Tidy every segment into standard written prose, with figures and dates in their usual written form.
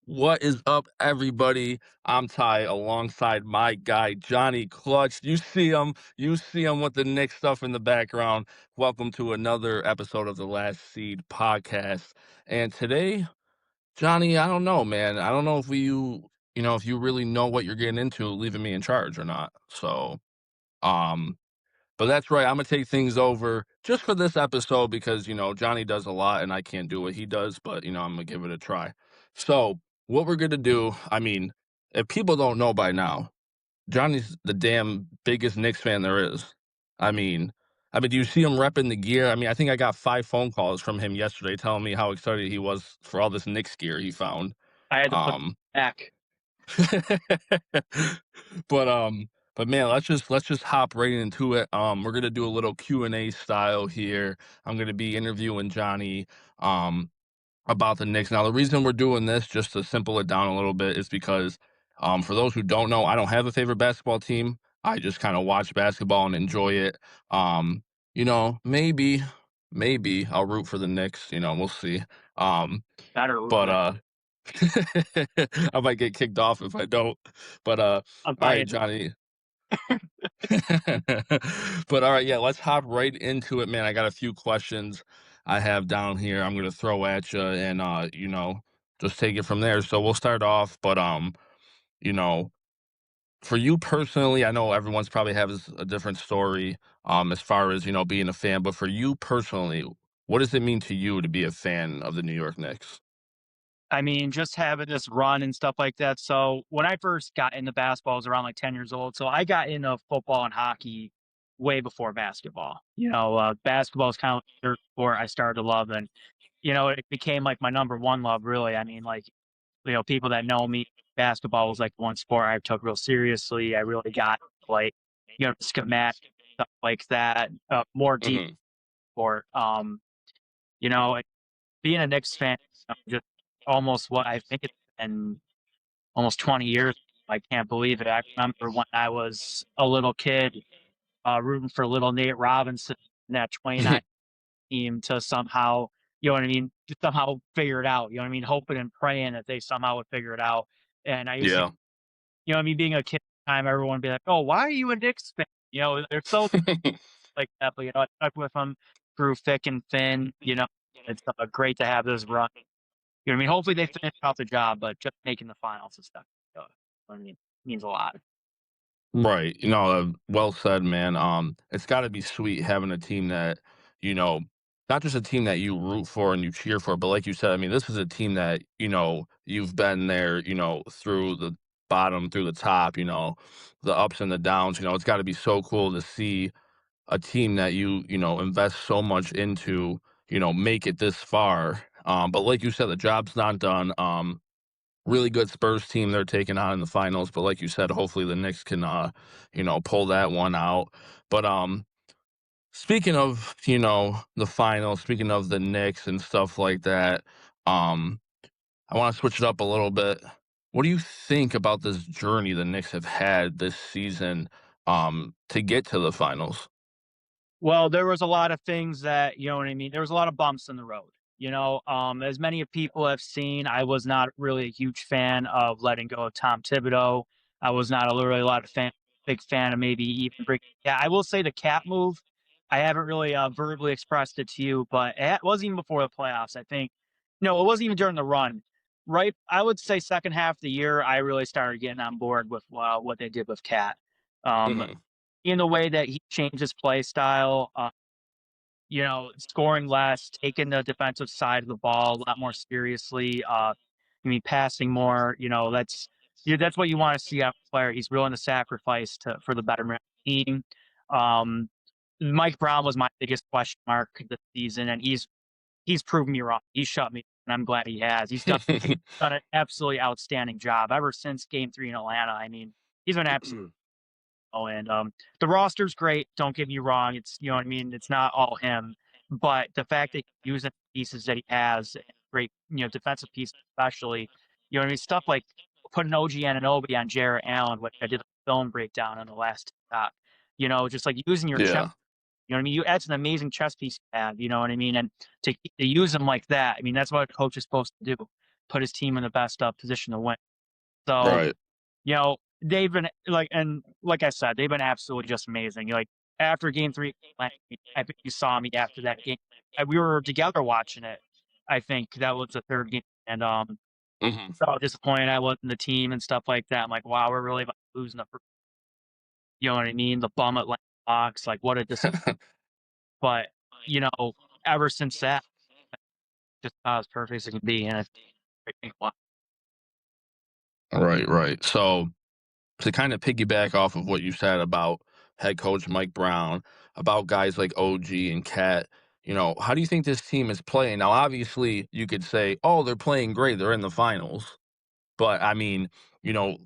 What is up, everybody? I'm Ty alongside my guy, Johnny Clutch. You see him with the Knicks stuff in the background. Welcome to another episode of the Last Seed podcast. And today, Johnny, I don't know, man. I don't know if if you really know what you're getting into, leaving me in charge or not. Um, but that's right. I'm gonna take things over just for this episode because Johnny does a lot and I can't do what he does, but I'm gonna give it a try. So what we're gonna do, if people don't know by now, Johnny's the damn biggest Knicks fan there is. I mean, do you see him repping the gear? I think I got 5 phone calls from him yesterday telling me how excited he was for all this Knicks gear he found. I had to put Um, back. but man, let's just hop right into it. We're gonna do a little Q&A style here. I'm gonna be interviewing Johnny um about the Knicks. Now, the reason we're doing this, just to simple it down a little bit, is because for those who don't know, I don't have a favorite basketball team. I just kind of watch basketball and enjoy it. Um, maybe I'll root for the Knicks. We'll see. Um, Better root for but that. I might get kicked off if I don't. But I'm all right, buying. Johnny. But all right, yeah, let's hop right into it, man. I got a few questions I have down here. I'm gonna throw at you, and just take it from there. So we'll start off, but you know, for you personally, I know everyone's probably has a different story, as far as being a fan. But for you personally, what does it mean to you to be a fan of the New York Knicks? I mean, just having this run and stuff like that. So when I first got into basketball, I was around like 10 years old. So I got into football and hockey way before basketball. Basketball is kind of the third sport I started to love, and it became like my number one love. Really, I mean, like people that know me, basketball was like one sport I took real seriously. I really got like schematic stuff like that, more deep Hmm. sport. You know, being a Knicks fan, just almost what I think it's been almost 20 years. I can't believe it. I remember when I was a little kid, rooting for little Nate Robinson and that 29 team to somehow, you know what I mean, to somehow figure it out. You know what I mean, hoping and praying that they somehow would figure it out. And I used to, Yeah. being a kid at the time, everyone would be like, "Oh, why are you a Knicks fan?" They're so like that. But I stuck with them through thick and thin. It's great to have this run. You know what I mean? Hopefully they finish out the job, but just making the finals and stuff, I mean, means a lot. Right. Well said, man. It's got to be sweet having a team that, you know, not just a team that you root for and you cheer for, but like you said, this is a team that, you've been there, through the bottom, through the top, the ups and the downs. It's got to be so cool to see a team that invest so much into, make it this far. But like you said, the job's not done. Really good Spurs team they're taking on in the finals, but like you said, hopefully the Knicks can pull that one out. But speaking of, the finals, speaking of the Knicks and stuff like that, um I want to switch it up a little bit. What do you think about this journey the Knicks have had this season to get to the finals? Well, there was a lot of things that, you know what I mean? There was a lot of bumps in the road. As many of people have seen, I was not really a huge fan of letting go of Tom Thibodeau. I was not really a lot of big fan of maybe even bring. Yeah, I will say the cap move. I haven't really verbally expressed it to you, but it wasn't even before the playoffs. I think, no, it wasn't even during the run. Right, I would say second half of the year, I really started getting on board with what they did with Cat. Um, Hmm. in the way that he changed his play style, scoring less, taking the defensive side of the ball a lot more seriously. Passing more. That's what you want to see out of a player. He's willing to sacrifice for the betterment of the team. Um, Mike Brown was my biggest question mark this season, and he's proven me wrong. He shut me, and I'm glad he has. He's done an absolutely outstanding job ever since Game 3 in Atlanta. I mean, he's been absolutely. Oh, and the roster's great. Don't get me wrong. It's you know what I mean. It's not all him, but the fact that he's using pieces that he has, and great defensive pieces especially. You know what I mean. Stuff like putting OG Anunoby on Jarrett Allen, which I did a film breakdown on the last TikTok. Just like using your chest. Yeah. You know what I mean. That's an amazing chess piece you have. You know what I mean. And to use them like that, I mean that's what a coach is supposed to do. put his team in the best position to win. So, Right. they've been and like I said, they've been absolutely just amazing. Like after game three, I think you saw me after that game. We were together watching it. I think that was the third game, and Hmm. so disappointed I wasn't the team and stuff like that. I'm like, wow, we're really about losing the, you know what I mean? The bum at box, like what a disappointment. But you know, ever since that, just as perfect as it can be, and I think, wow. Right, right. So to kind of piggyback off of what you said about head coach Mike Brown, about guys like OG and Cat, how do you think this team is playing? Now, obviously, you could say, oh, they're playing great. They're in the finals. But I mean,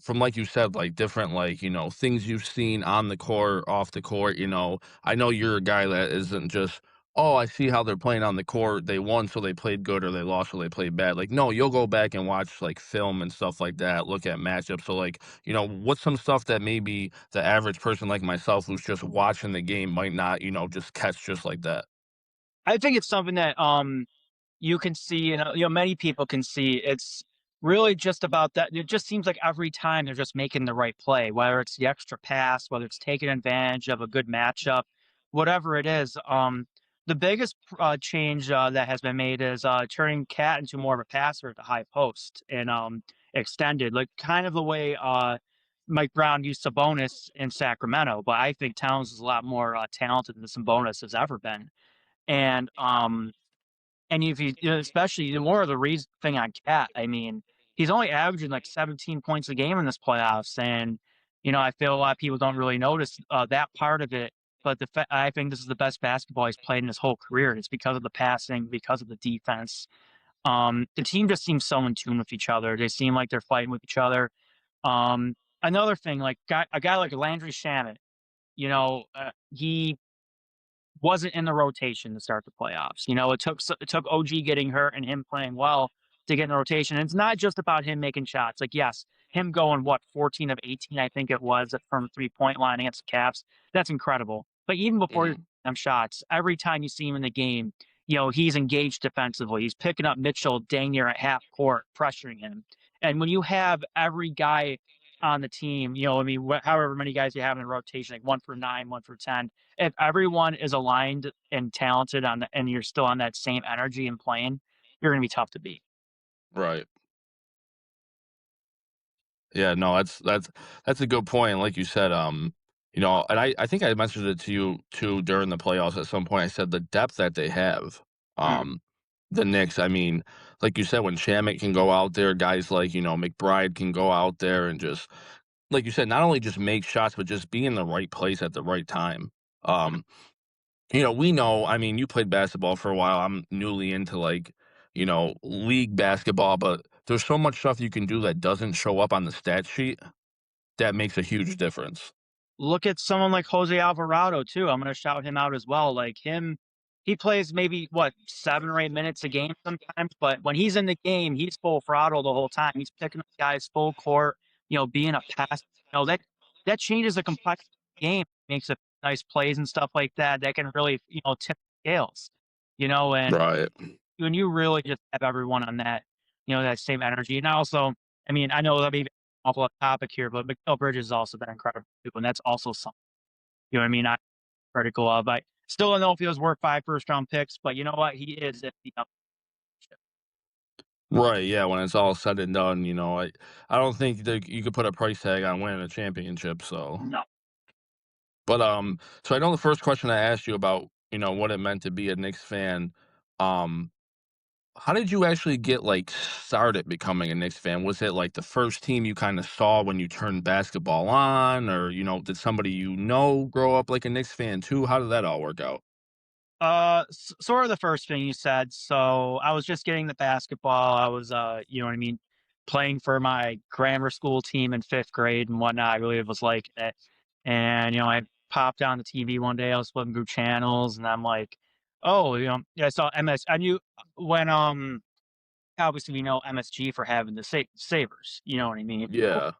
from like you said, like different, like, things you've seen on the court, off the court, I know you're a guy that isn't just, oh, I see how they're playing on the court. They won, so they played good, or they lost, so they played bad. Like, no, you'll go back and watch like film and stuff like that, look at matchups. So, like, what's some stuff that maybe the average person like myself who's just watching the game might not, just catch just like that? I think it's something that you can see, and many people can see. It's really just about that. It just seems like every time they're just making the right play, whether it's the extra pass, whether it's taking advantage of a good matchup, whatever it is. The biggest change that has been made is turning Cat into more of a passer at the high post and extended, like kind of the way Mike Brown used Sabonis in Sacramento. But I think Towns is a lot more talented than Sabonis has ever been. And if especially the more of the reason thing on Cat, I mean, he's only averaging like 17 points a game in this playoffs, and I feel a lot of people don't really notice that part of it. But I think this is the best basketball he's played in his whole career. It's because of the passing, because of the defense. The team just seems so in tune with each other. They seem like they're fighting with each other. Another thing, like a guy like Landry Shamet, he wasn't in the rotation to start the playoffs. It took OG getting hurt and him playing well to get in the rotation. And it's not just about him making shots. Like, yes, him going 14 of 18, I think it was from 3-point line against the Caps. That's incredible. But even before Hmm. them shots, every time you see him in the game, he's engaged defensively. He's picking up Mitchell dang near at half court, pressuring him. And when you have every guy on the team, I mean, however many guys you have in the rotation, like 1 for 9, 1 for 10, if everyone is aligned and talented and you're still on that same energy and playing, you're gonna be tough to beat. Right. Yeah, no, that's a good point. Like you said, and I think I mentioned it to you too during the playoffs at some point. I said the depth that they have, Mhm. um, the Knicks. I mean, like you said, when Shamet can go out there, guys like McBride can go out there and just like you said, not only just make shots, but just be in the right place at the right time. Um, we know, I mean, you played basketball for a while. I'm newly into like, league basketball, but there's so much stuff you can do that doesn't show up on the stat sheet that makes a huge difference. Look at someone like Jose Alvarado too. I'm gonna shout him out as well. Like him, he plays maybe 7 or 8 minutes a game sometimes, but when he's in the game, he's full throttle the whole time. He's picking up guys full court, being a pass. That changes the complexity of the game, makes it nice plays and stuff like that. That can really, tip the scales. And Right. when you really just have everyone on that same energy. And also, I mean, I know that may be awful off topic here, but Mikal Bridges has also been incredible too, and that's also something, what I mean, I'm critical of. I still don't know if he was worth 5 first-round picks, but you know what? He is if Right. Yeah. When it's all said and done, I don't think that you could put a price tag on winning a championship. So, no. but so I know the first question I asked you about, what it meant to be a Knicks fan. Um, How did you actually get, like, started becoming a Knicks fan? Was it, like, the first team you kinda saw when you turned basketball on? Or, did somebody grow up like a Knicks fan too? How did that all work out? Sort of the first thing you said. So I was just getting the basketball. I was, you know what I mean, playing for my grammar school team in 5th grade and whatnot. I really was like it. And, I popped on the TV one day. I was flipping through channels and I'm like, oh, yeah, I saw MS. I knew when, obviously we know MSG for having the savers. You know what I mean? Yeah.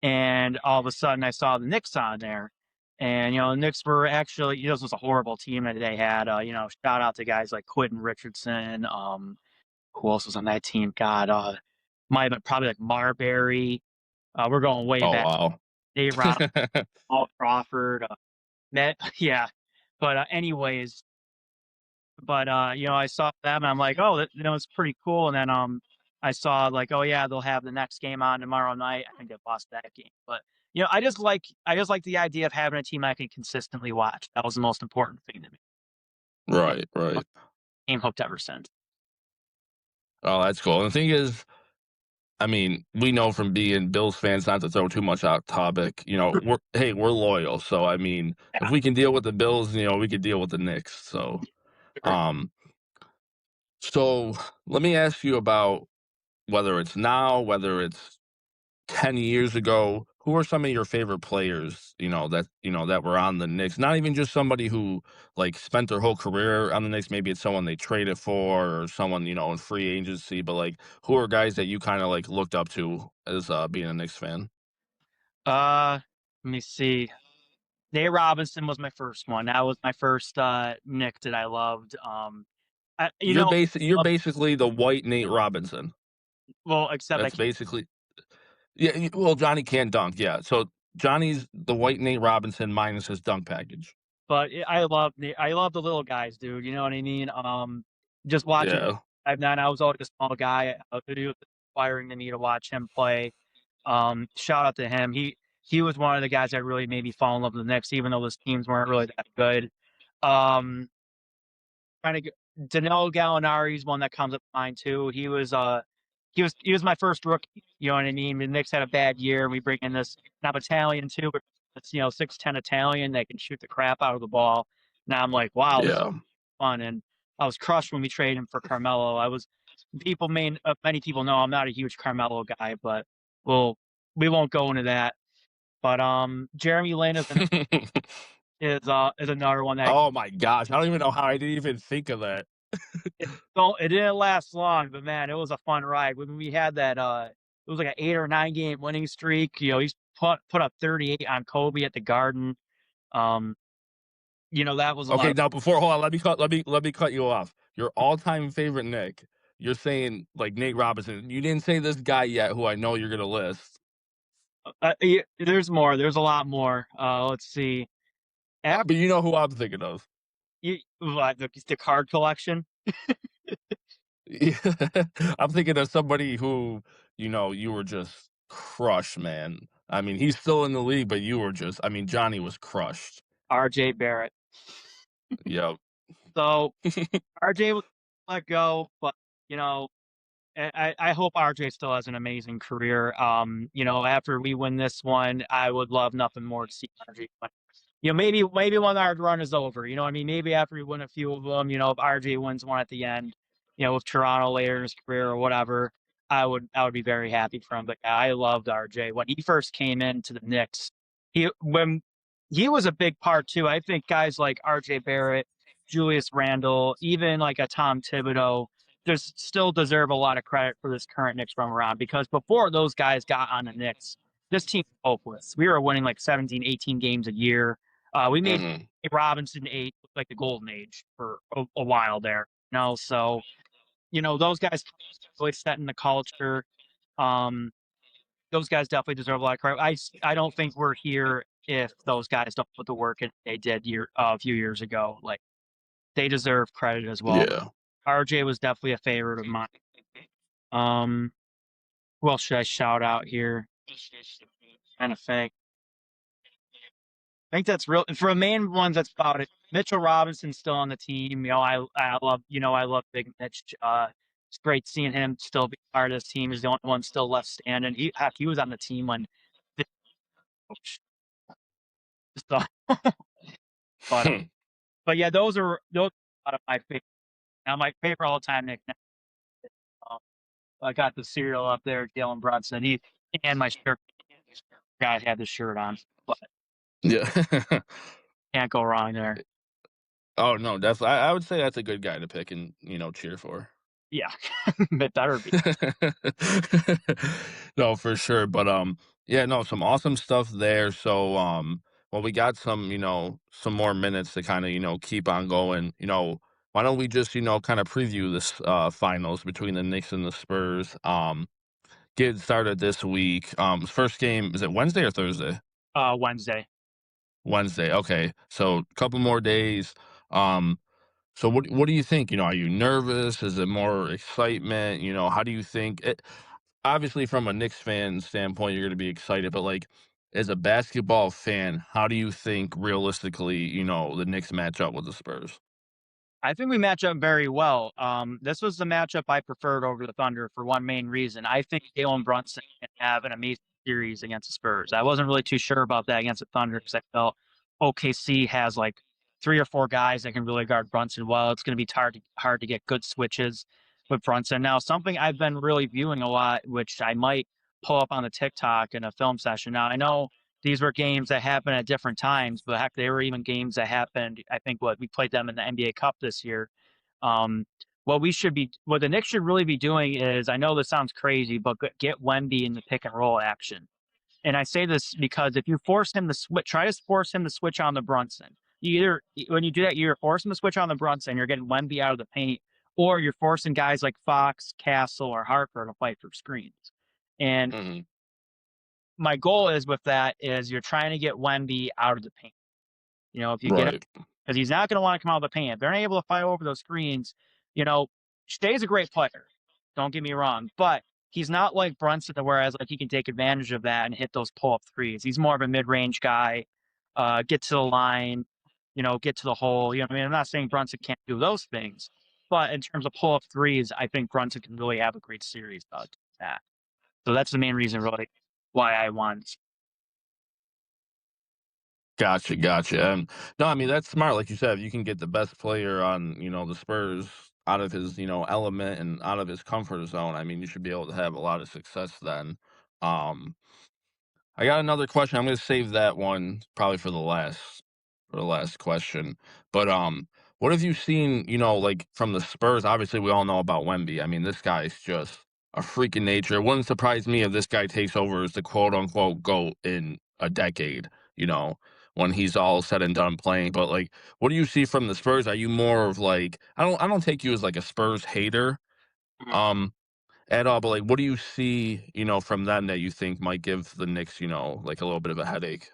And all of a sudden I saw the Knicks on there. And, the Knicks were actually, this was a horrible team that they had. Shout out to guys like Quentin Richardson, who else was on that team? God, might have been probably like Marbury. We're going way Oh, back. wow. Dave Rob, Paul Crawford, Matt, yeah. But anyways, I saw them and I'm like, oh, it's pretty cool. And then I saw like, oh yeah, they'll have the next game on tomorrow night. I think they lost that game, but I just like the idea of having a team I can consistently watch. That was the most important thing to me. And Right, I'm right. game hooked ever since. Oh, that's cool. And the thing is, I mean, we know from being Bills fans not to throw too much out topic. We're loyal. So I mean, if Yeah, we can deal with the Bills, we could deal with the Knicks. So sure. um so let me ask you about whether it's now, whether it's 10 years ago, who are some of your favorite players, that were on the Knicks? Not even just somebody who like spent their whole career on the Knicks, maybe it's someone they traded for or someone, in free agency, but like who are guys that you kind of like looked up to as being a Knicks fan? Uh, Let me see. Nate Robinson was my first one. That was my first Nick that I loved. I, you know, You're uh, basically the white Nate Robinson. well, except I That's can't. basically yeah, well, Johnny can't dunk, yeah. So Johnny's the white Nate Robinson minus his dunk package. But I love the little guys, dude. You know what I mean? Just watching Yeah. 5'9", I was always a small guy. It was inspiring to me to watch him play. Shout out to him. He was one of the guys that really made me fall in love with the Knicks, even though those teams weren't really that good. Um, trying to get Danilo Gallinari is one that comes up to mind too. He was my first rookie. You know what I mean? The Knicks had a bad year. We bring in this not Italian too, but it's 6'10" Italian that can shoot the crap out of the ball. Now I'm like, wow, this is Yeah. fun. And I was crushed when we traded him for Carmelo. Many people know I'm not a huge Carmelo guy, but well, we won't go into that. But Jeremy Lin is another one that Oh my gosh, I don't even know how I didn't even think of that. it didn't last long, but man, it was a fun ride. When we had that, it was like an 8 or 9 game winning streak. He's put up 38 on Kobe at the Garden. Um, that was a lot Okay, of. now before hold on, let me cut you off. Your all-time favorite Nick, you're saying like Nate Robinson. You didn't say this guy yet who I know you're gonna list. There's more. There's a lot more. Let's see. After But you know who I'm thinking of. the card collection, Yeah. I'm thinking of somebody who, you were just crushed, man. I mean, he's still in the league, but you were just I mean, Johnny was crushed. RJ Barrett. Yep. So RJ was let go, but you know, I hope RJ still has an amazing career. After we win this one, I would love nothing more to see RJ win. Maybe when our run is over, you know what I mean? Maybe after we win a few of them, if RJ wins one at the end, with Toronto later in his career or whatever, I would be very happy for him. But yeah, I loved RJ. When he first came into the Knicks, when he was a big part too. I think guys like RJ Barrett, Julius Randle, even like a Tom Thibodeau, just still deserve a lot of credit for this current Knicks run around because before those guys got on the Knicks, this team was hopeless. We were winning like 17, 18 games a year. We made Mhm. Robinson eight look like the golden age for a while there. So those guys really setting the culture. Um, those guys definitely deserve a lot of credit. I don't think we're here if those guys don't put the work in they did a few years ago. Like they deserve credit as well. Yeah. RJ was definitely a favorite of mine. Um, who else should I shout out here? Trying to think. I think that's real for the main ones. That's about it. Mitchell Robinson's still on the team. I love Big Mitch. It's great seeing him still be part of this team. He's the only one still left standing. He was on the team when, coach. So, but but yeah, those are a lot of my favorite. Now my favorite all time Nick. Um, I got the cereal up there, Jalen Brunson. He and my shirt. Guy had the shirt on, but Yeah. can't go wrong there. Oh, no, I would say that's a good guy to pick and, cheer for. Yeah, it better be. No, for sure, but, yeah, no, some awesome stuff there, so, well, we got some more minutes to kinda, keep on going, why don't we just, kind of preview this finals between the Knicks and the Spurs? Get started this week. First game, is it Wednesday or Thursday? Wednesday. Wednesday. Okay. So a couple more days. Um, so what do you think? Are you nervous? Is it more excitement? How do you think it, obviously from a Knicks fan standpoint, you're gonna be excited, but like as a basketball fan, how do you think realistically, the Knicks match up with the Spurs? I think we match up very well. This was the matchup I preferred over the Thunder for one main reason. I think Jalen Brunson can have an amazing series against the Spurs. I wasn't really too sure about that against the Thunder because I felt OKC has like 3 or 4 guys that can really guard Brunson well. It's going to be hard to get good switches with Brunson. Now, something I've been really viewing a lot, which I might pull up on the TikTok in a film session. Now, I know these were games that happened at different times, but heck, they were even games that happened. I think what we played them in the NBA Cup this year. Um, what the Knicks should really be doing is, I know this sounds crazy, but get Wemby in the pick and roll action. And I say this because if you force him to switch, try to force him to switch on the Brunson. When you do that, you either force him to switch on the Brunson, you're getting Wemby out of the paint, or you're forcing guys like Fox, Castle, or Harper to fight for screens. And Hmm. my goal is with that is you're trying to get Wemby out of the paint. If you get him, Right. because he's not going to want to come out of the paint. If they're not able to fight over those screens, you know, Shay's a great player. Don't get me wrong, but he's not like Brunson, whereas like he can take advantage of that and hit those pull up threes. He's more of a mid range guy. Get to the line, get to the hole. I mean, I'm not saying Brunson can't do those things, but in terms of pull up threes, I think Brunson can really have a great series about that. So that's the main reason, really, why I won. Gotcha, gotcha. And no, I mean that's smart. Like you said, if you can get the best player on, the Spurs out of his, element and out of his comfort zone, I mean, you should be able to have a lot of success then. Um, I got another question. I'm gonna save that one probably for the last question. But what have you seen, like from the Spurs? Obviously, we all know about Wemby. I mean, this guy's just a freak in nature. It wouldn't surprise me if this guy takes over as the quote unquote GOAT in a decade, when he's all said and done playing. But like, what do you see from the Spurs? Are you more of like I don't take you as like a Spurs hater. Um at all, but, like, what do you see, from them that you think might give the Knicks, like, a little bit of a headache?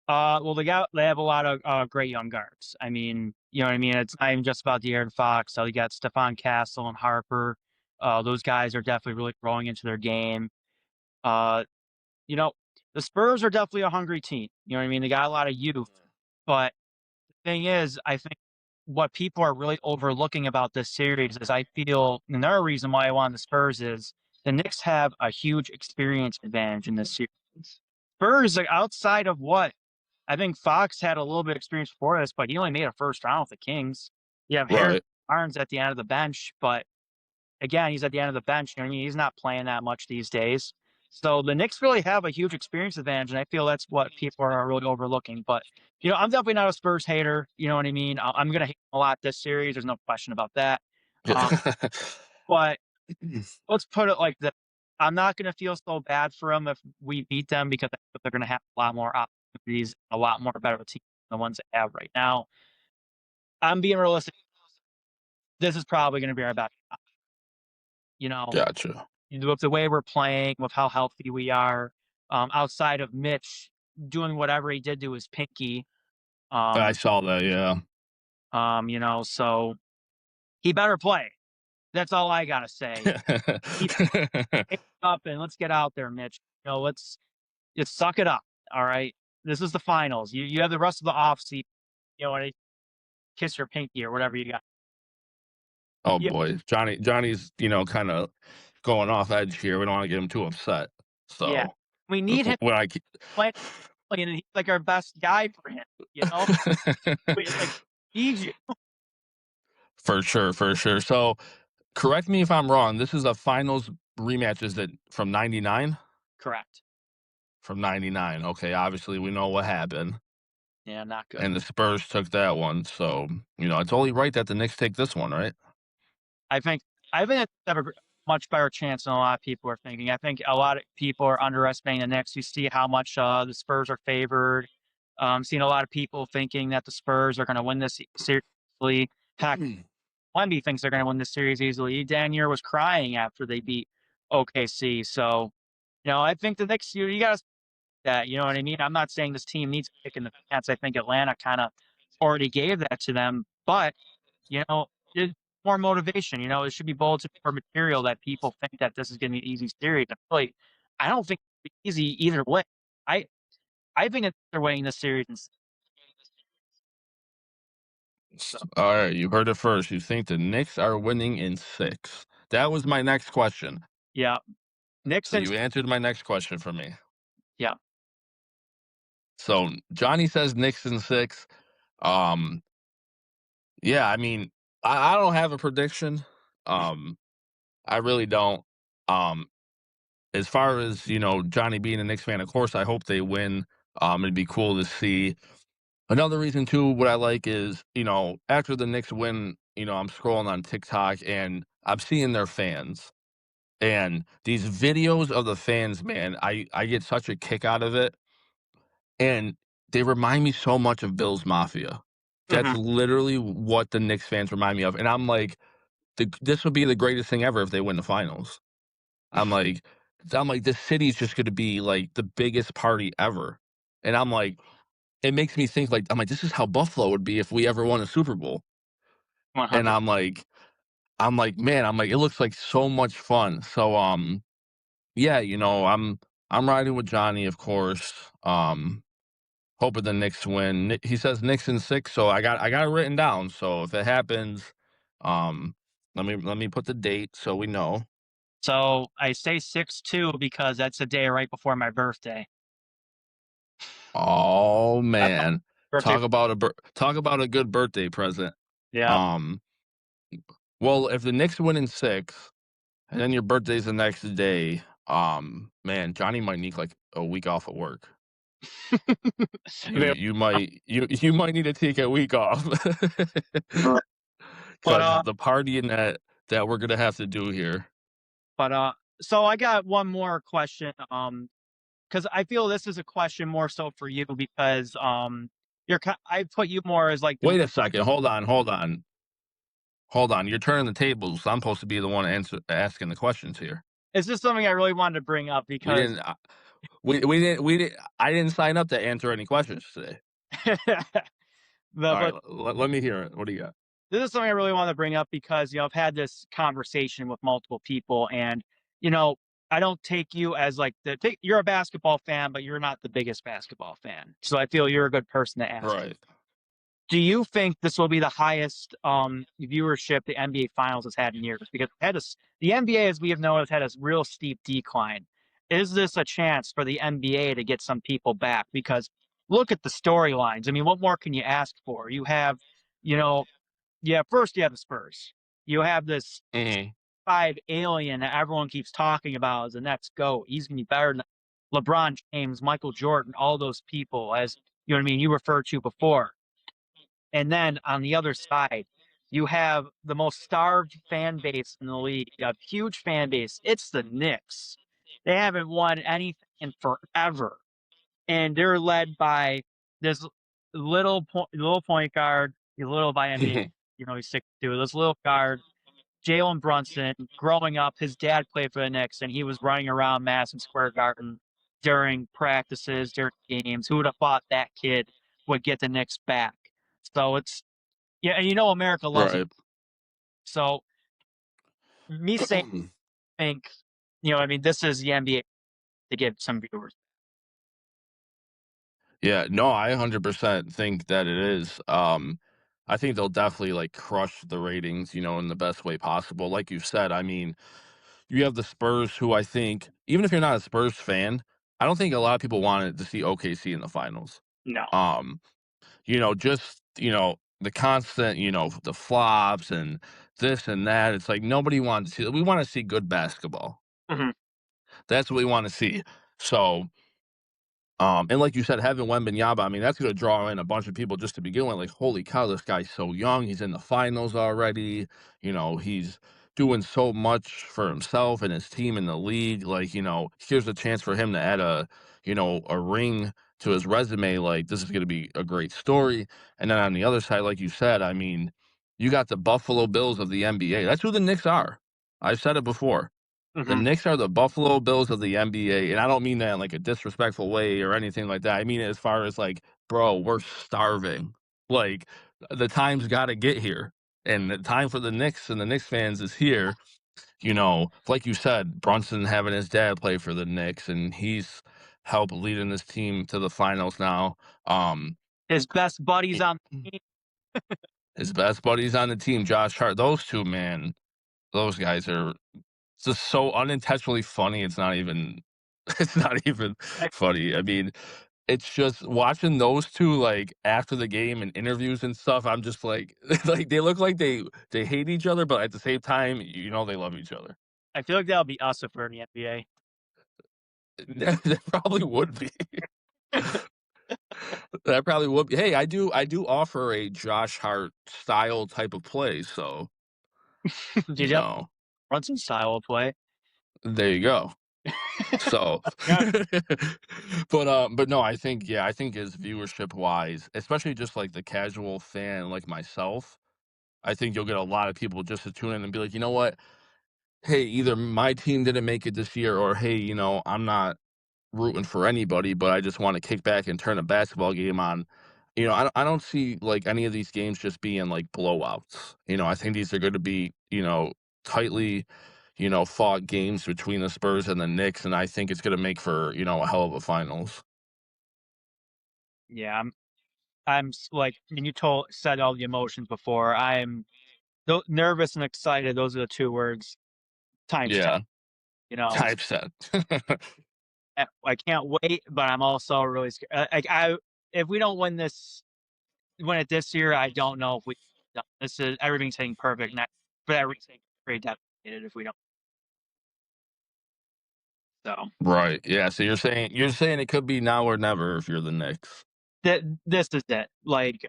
Well, they have a lot of great young guards. I mean, you know what I mean. It's not even just about De'Aaron Fox. So you got Stephon Castle and Harper. Those guys are definitely really growing into their game. Uh, you know, the Spurs are definitely a hungry team. You know what I mean. They got a lot of youth, but the thing is, I think what people are really overlooking about this series is I feel another reason why I want the Spurs is the Knicks have a huge experience advantage in this series. Spurs, like outside of what I think Fox had a little bit of experience before this, but he only made a first round with the Kings. You have Harry Right. Barnes at the end of the bench, but again, he's at the end of the bench. You know what I mean? He's not playing that much these days. So the Knicks really have a huge experience advantage, and I feel that's what people are really overlooking. But I'm definitely not a Spurs hater. You know what I mean? I'm gonna hate a lot this series. There's no question about that. Um, but let's put it like this: I'm not gonna feel so bad for them if we beat them because I think they're gonna have a lot more opportunities, a lot more better teams than the ones they have right now. I'm being realistic. This is probably gonna be our best. You know, Gotcha. with the way we're playing, with how healthy we are, outside of Mitch doing whatever he did to his pinky, I um, saw that, yeah. so he better play. That's all I gotta say. Keep it up and let's get out there, Mitch. Let's just suck it up. All right. This is the finals. You have the rest of the off season, and kiss your pinky or whatever you got. Oh, Yeah, boy. Johnny's, kinda going off edge here. We don't wanna get him too upset. yeah. So, We need him when I ke playing, and he's like our best guy for him. You know, like need you. For sure, for sure. So, correct me if I'm wrong, this is a finals rematch, is it from '99? Correct. From '99, okay, obviously, we know what happened, Yeah, not good. and the Spurs took that one, so, it's only right that the Knicks take this one, right? I think I think it's have a much better chance than a lot of people are thinking. I think a lot of people are underestimating the Knicks. You see how much the Spurs are favored. Seeing a lot of people thinking that the Spurs are going to win this seriously. Heck, Wemby thinks they're going to win this series easily. Danier was crying after they beat OKC. So, I think the Knicks, you got to that. You know what I mean? I'm not saying this team needs a kick in the pants. I think Atlanta kind of already gave that to them, but it's more motivation. It should be bulletin board material that people think that this is going to be an easy series. Really, I don't think it's easy either way. I I think it's they're winning this series. So All right, you heard it first. You think the Knicks are winning in 6. That was my next question. yeah, So Nixon's you answered my next question for me. yeah. So Johnny says Knicks in 6. Um, yeah, I mean, I don't have a prediction. Um, I really don't. Um, as far as, Johnny being a Knicks fan, of course, I hope they win. It'd be cool to see. Another reason too, what I like is, after the Knicks win, I'm scrolling on TikTok and I'm seeing their fans. And these videos of the fans, man, I get such a kick out of it, and they remind me so much of Bills Mafia. That's Mhm. literally what the Knicks fans remind me of, and I'm like, this would be the greatest thing ever if they win the finals." I'm like "This city's just gonna be, like, the biggest party ever," and I'm like it makes me think, like "This is how Buffalo would be if we ever won a Super Bowl," and 100. "Man," "it looks like so much fun." So, yeah, I'm riding with Johnny, of course. Hoping the Knicks win. He says Knicks in 6, so I got it written down. So if it happens, um, let me put the date so we know. So I say 6-2 because that's the day right before my birthday. Oh That's my man, birthday. talk about a good birthday present. Yeah. Um, well, if the Knicks win in 6, and then your birthday's the next day, man, Johnny might need like a week off of work. You might need to take a week off. But, 'Cause the partying that we're gonna have to do here. but, uh, so I got one more question, because I feel this is a question more so for you because, I put you more as like the Wait a second, hold on, you're turning the tables, I'm supposed to be the one asking the questions here. is this something I really wanted to bring up We because didn't we didn't I didn't sign up to answer any questions today. but Alright, let me hear it, what do you got? this is something I really want to bring up because, I've had this conversation with multiple people and, you know, I don't take you as like you're a basketball fan, but you're not the biggest basketball fan. So I feel you're a good person to ask. Right. Do you think this will be the highest viewership the NBA Finals has had in years? Because the NBA, as we have known, has had a real steep decline. Is this a chance for the NBA to get some people back? Because look at the storylines. I mean, what more can you ask for? You know, first you have the Spurs. You have this Mhm. five alien that everyone keeps talking about as the next GOAT. He's gonna be better than LeBron James, Michael Jordan, all those people as you know what I mean, you referred to before. And then on the other side, you have the most starved fan base in the league, a huge fan base. It's the Knicks. They haven't won anything in forever. And they're led by this little point guard. He's little by NBA, he's 6'2". This little guard, Jalen Brunson, growing up, his dad played for the Knicks and he was running around Madison Square Garden during practices, during games. Who would have thought that kid would get the Knicks back? So it's yeah, and America loves it. Right. So me saying think, I mean, this is the NBA to get some viewers. Yeah, no, I 100% think that it is. I think they'll definitely, like, crush the ratings, in the best way possible. Like you said, I mean, you have the Spurs who I think even if you're not a Spurs fan, I don't think a lot of people wanted to see OKC in the finals. No. Um, just, the constant, the flops and this and that. It's like nobody wants to see we wanna see good basketball. Mhm. That's what we wanna see. So, and like you said, having Wembanyama, I mean, that's gonna draw in a bunch of people just to begin with, like, "Holy cow, this guy's so young, he's in the finals already," he's doing so much for himself and his team in the league, like, here's a chance for him to add a ring to his resume, like, this is gonna be a great story, and then on the other side, like you said, I mean, You got the Buffalo Bills of the NBA. That's who the Knicks are. I've said it before. The Hmm. Knicks are the Buffalo Bills of the NBA, and I don't mean that in like a disrespectful way or anything like that. I mean it as far as like, bro, we're starving. Like the time's got to get here, and the time for the Knicks and the Knicks fans is here. Like you said, Brunson having his dad play for the Knicks, and he's helped leading this team to the finals now. Um, His best buddies i- on the team. his best buddies on the team, Josh Hart. Those two, man, those guys are just so unintentionally funny. It's not even. It's not even I, funny. I mean, it's just watching those two like after the game and interviews and stuff. I'm just like, like they look like they hate each other, but at the same time, they love each other. I feel like that'll be us if we're in the NBA. That probably would be. That probably would be. Hey, I do offer a Josh Hart style type of play, so Did you you know, run some style of play? there you go. So, Yeah, but no, I think his viewership wise, especially just like the casual fan like myself, I think you'll get a lot of people just to tune in and be like, you know what? Hey, either my team didn't make it this year, or hey, I'm not rooting for anybody, but I just want to kick back and turn a basketball game on. I don't see like any of these games just being like blowouts. I think these are going to be, tightly, fought games between the Spurs and the Knicks, and I think it's going to make for, a hell of a finals. yeah. Like, and you told said all the emotions before. I'm nervous and excited. Those are the two words times 10. Yeah, You know, typeset. I can't wait, but I'm also really scared. Like if we don't win it this year, I don't know if we. This is everything's hitting perfect next, but everything's very devastated if we don't. So Right. Yeah. So you're saying it could be now or never if you're the Knicks. this is it. Like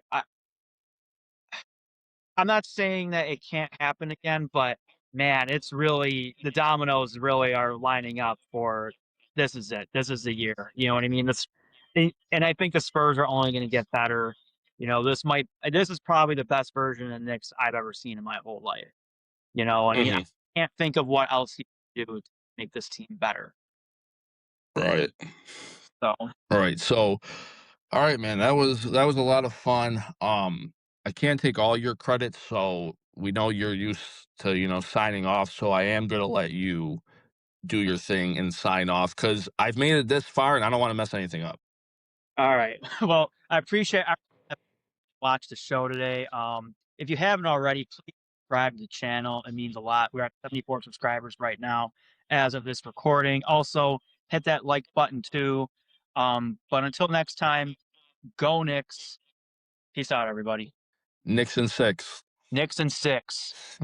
I'm not saying that it can't happen again, but man, it's really the dominoes really are lining up for this is it. This is the year. You know what I mean? And I think the Spurs are only going to get better. This is probably the best version of the Knicks I've ever seen in my whole life. I mean, I Hmm. can't think of what else you can do to make this team better. Right. So, All right. So, all right, man. That was a lot of fun. I can't take all your credit, so we know you're used to signing off. So I am gonna let you do your thing and sign off because I've made it this far and I don't want to mess anything up. all right. Well, I watch the show today. If you haven't already, please subscribe to the channel. It means a lot. We're at 74 subscribers right now as of this recording. Also, hit that like button too. But until next time, go Knicks. Peace out, everybody. Knicks and six. Knicks and six.